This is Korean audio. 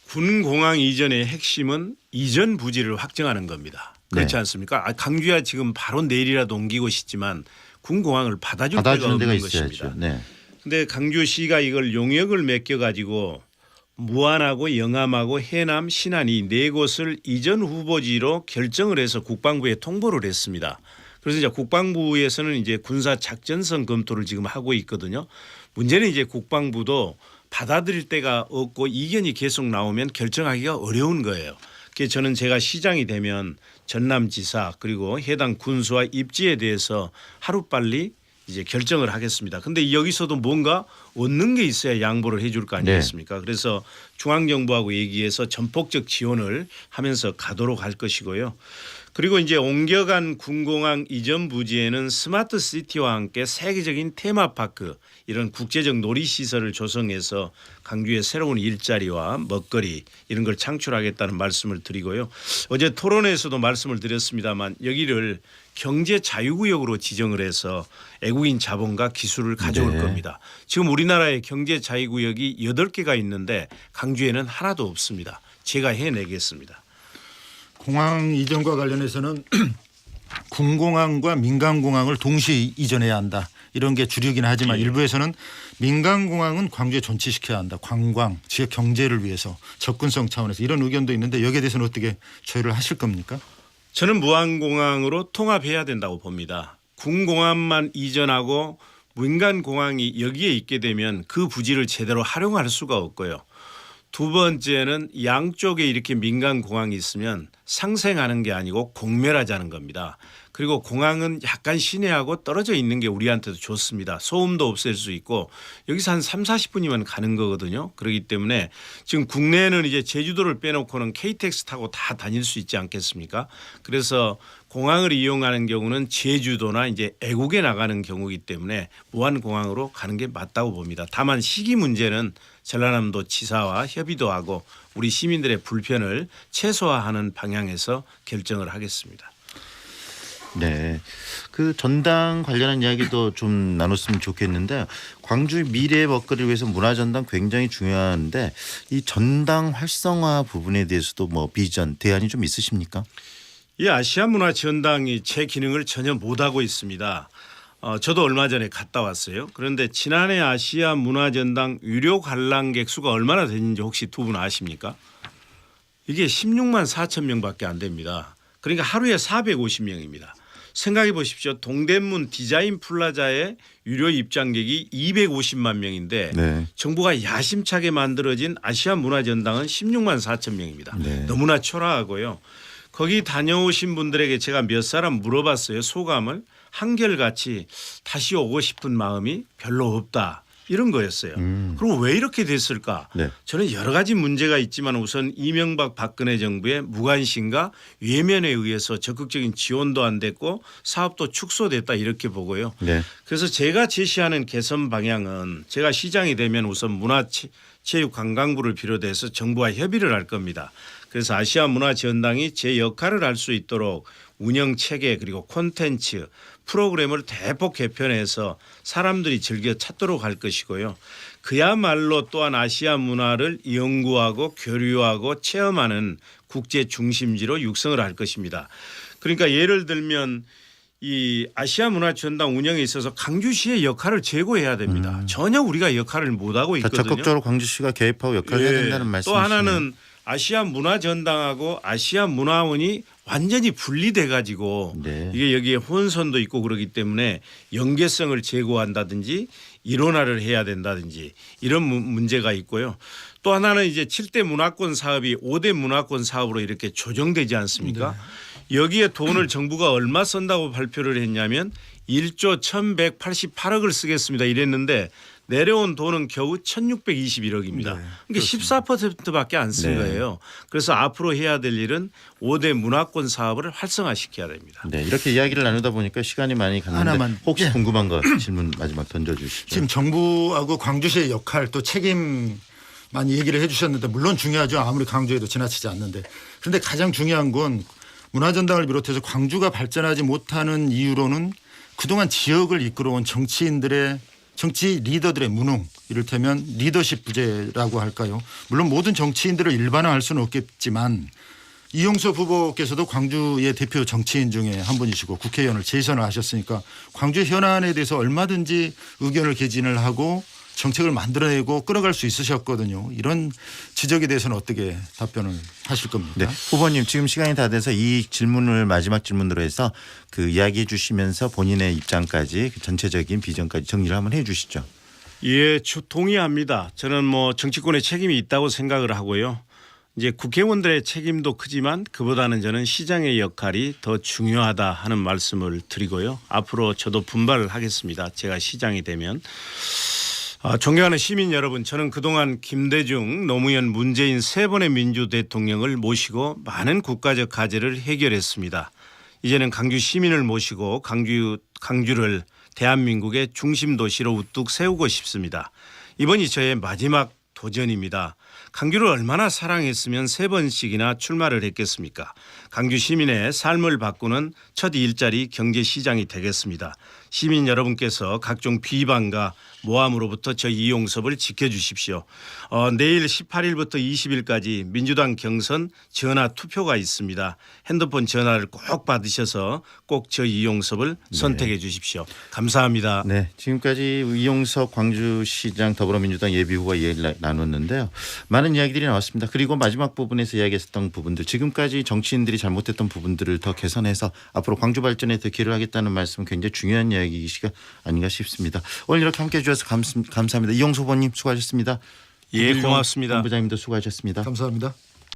군공항 이전의 핵심은 이전 부지를 확정하는 겁니다. 그렇지 네. 않습니까? 강주야 지금 바로 내일이라도 옮기고 싶지만 군공항을 받아줄 데가 받아주는 데가 없는 있어야죠. 것입니다. 네. 그런데 강주시가 이걸 용역을 맡겨 가지고 무안하고 영암하고 해남, 신안 이 네 곳을 이전 후보지로 결정을 해서 국방부에 통보를 했습니다. 그래서 이제 국방부에서는 이제 군사 작전성 검토를 지금 하고 있거든요. 문제는 이제 국방부도 받아들일 데가 없고 이견이 계속 나오면 결정하기가 어려운 거예요. 그래서 저는 제가 시장이 되면 전남지사 그리고 해당 군수와 입지에 대해서 하루빨리 이제 결정을 하겠습니다. 그런데 여기서도 뭔가 얻는 게 있어야 양보를 해줄 거 아니겠습니까? 그래서 중앙정부하고 얘기해서 전폭적 지원을 하면서 가도록 할 것이고요. 그리고 이제 옮겨간 군공항 이전 부지에는 스마트 시티와 함께 세계적인 테마파크 이런 국제적 놀이시설을 조성해서 강주의 새로운 일자리와 먹거리 이런 걸 창출하겠다는 말씀을 드리고요. 어제 토론회에서도 말씀을 드렸습니다만 여기를 경제 자유구역으로 지정을 해서 외국인 자본과 기술을 가져올 겁니다. 지금 우리나라의 경제 자유구역이 8개가 있는데 강주에는 하나도 없습니다. 제가 해내겠습니다. 공항 이전과 관련해서는 군공항과 민간공항을 동시에 이전해야 한다. 이런 게 주류긴 하지만 일부에서는 민간공항은 광주에 존치시켜야 한다. 관광, 지역 경제를 위해서 접근성 차원에서 이런 의견도 있는데 여기에 대해서는 어떻게 조율을 하실 겁니까? 저는 무안공항으로 통합해야 된다고 봅니다. 군공항만 이전하고 민간공항이 여기에 있게 되면 그 부지를 제대로 활용할 수가 없고요. 두 번째는 양쪽에 이렇게 민간 공항이 있으면 상생하는 게 아니고 공멸하자는 겁니다. 그리고 공항은 약간 시내하고 떨어져 있는 게 우리한테도 좋습니다. 소음도 없앨 수 있고 여기서 한 3, 40분이면 가는 거거든요. 그렇기 때문에 지금 국내에는 이제 제주도를 빼놓고는 KTX 타고 다 다닐 수 있지 않겠습니까? 그래서 공항을 이용하는 경우는 제주도나 이제 애국에 나가는 경우이기 때문에 무안공항으로 가는 게 맞다고 봅니다. 다만 시기 문제는 전라남도 지사와 협의도 하고 우리 시민들의 불편을 최소화하는 방향에서 결정을 하겠습니다. 네. 그 전당 관련한 이야기도 좀 나눴으면 좋겠는데 광주의 미래의 먹거리를 위해서 문화전당 굉장히 중요한데 이 전당 활성화 부분에 대해서도 뭐 비전, 대안이 좀 있으십니까? 이 아시아 문화 전당이 제 기능을 전혀 못하고 있습니다. 저도 얼마 전에 갔다 왔어요. 그런데 지난해 아시아 문화 전당 유료 관람객 수가 얼마나 됐는지 혹시 두 분 아십니까? 이게 16만 4천 명밖에 안 됩니다. 그러니까 하루에 450명입니다. 생각해 보십시오. 동대문 디자인 플라자의 유료 입장객이 250만 명인데 네. 정부가 야심차게 만들어진 아시아 문화 전당은 16만 4천 명입니다. 네. 너무나 초라하고요. 거기 다녀오신 분들에게 제가 몇 사람 물어봤어요. 소감을 한결같이 다시 오고 싶은 마음이 별로 없다. 이런 거였어요. 그럼 왜 이렇게 됐을까? 네. 저는 여러 가지 문제가 있지만 우선 이명박 박근혜 정부의 무관심과 외면에 의해서 적극적인 지원도 안 됐고 사업도 축소됐다 이렇게 보고요. 네. 그래서 제가 제시하는 개선 방향은 제가 시장이 되면 우선 문화체육관광부를 비롯해서 정부와 협의를 할 겁니다. 그래서 아시아 문화전당이 제 역할을 할 수 있도록 운영 체계 그리고 콘텐츠 프로그램을 대폭 개편해서 사람들이 즐겨 찾도록 할 것이고요. 그야말로 또한 아시아 문화를 연구하고 교류하고 체험하는 국제 중심지로 육성을 할 것입니다. 그러니까 예를 들면 이 아시아 문화 전당 운영에 있어서 강주시의 역할을 제고해야 됩니다. 전혀 우리가 역할을 못하고 있거든요. 적극적으로 광주시가 개입하고 역할을 해야 된다는 말씀이시네요. 또 하나는 아시아 문화 전당하고 아시아 문화원이 완전히 분리돼 가지고 네. 이게 여기에 혼선도 있고 그러기 때문에 연계성을 제고한다든지 일원화를 해야 된다든지 이런 문제가 있고요. 또 하나는 이제 7대 문화권 사업이 5대 문화권 사업으로 이렇게 조정되지 않습니까? 여기에 돈을 정부가 얼마 쓴다고 발표를 했냐면 1조 1188억을 쓰겠습니다 이랬는데 내려온 돈은 겨우 1621억입니다. 네, 그러니까 14%밖에 안 쓴 네. 거예요. 그래서 앞으로 해야 될 일은 5대 문화권 사업을 활성화시켜야 됩니다. 네, 이렇게 이야기를 나누다 보니까 시간이 많이 갔는데 하나만. 혹시 예. 궁금한 거 질문 마지막 던져주시죠. 지금 정부하고 광주시의 역할 또 책임 많이 얘기를 해 주셨는데 물론 중요하죠. 아무리 강조해도 지나치지 않는데. 그런데 가장 중요한 건 문화전당을 비롯해서 광주가 발전하지 못하는 이유로는 그동안 지역을 이끌어온 정치인들의 정치 리더들의 무능, 이를테면 리더십 부재라고 할까요? 물론 모든 정치인들을 일반화할 수는 없겠지만 이용섭 후보께서도 광주의 대표 정치인 중에 한 분이시고 국회의원을 재선을 하셨으니까 광주 현안에 대해서 얼마든지 의견을 개진을 하고 정책을 만들어내고 끌어갈 수 있으셨거든요. 이런 지적에 대해서는 어떻게 답변을 하실 겁니까? 네. 후보님 지금 시간이 다 돼서 이 질문을 마지막 질문으로 해서 그 이야기해 주시면서 본인의 입장까지 전체적인 비전까지 정리를 한번 해 주시죠. 예, 동의합니다. 저는 뭐 정치권의 책임이 있다고 생각을 하고요. 이제 국회의원들의 책임도 크지만 그보다는 저는 시장의 역할이 더 중요하다 하는 말씀을 드리고요. 앞으로 저도 분발을 하겠습니다. 제가 시장이 되면. 존경하는 시민 여러분, 저는 그동안 김대중, 노무현, 문재인 세 번의 민주 대통령을 모시고 많은 국가적 과제를 해결했습니다. 이제는 강주 시민을 모시고 강주를 대한민국의 중심 도시로 우뚝 세우고 싶습니다. 이번이 저의 마지막 도전입니다. 강주를 얼마나 사랑했으면 세 번씩이나 출마를 했겠습니까? 강주 시민의 삶을 바꾸는 첫 일자리 경제시장이 되겠습니다. 시민 여러분께서 각종 비방과 모함으로부터 저 이용섭을 지켜주십시오. 내일 18일부터 20일까지 민주당 경선 전화 투표가 있습니다. 핸드폰 전화를 꼭 받으셔서 꼭 저 이용섭을 선택해 주십시오. 감사합니다. 네, 지금까지 이용섭 광주시장 더불어민주당 예비후보와 이야기를 나눴는데요. 많은 이야기들이 나왔습니다. 그리고 마지막 부분에서 이야기했었던 부분들, 지금까지 정치인들이 잘못했던 부분들을 더 개선해서 앞으로 광주 발전에 더 기여를 하겠다는 말씀은 굉장히 중요한 이야기가 아닌가 싶습니다. 오늘 이렇게 함께해 주셔서 감사합니다. 이용섭 후보님 수고하셨습니다. 예, 고맙습니다. 본부장님도 수고하셨습니다. 감사합니다.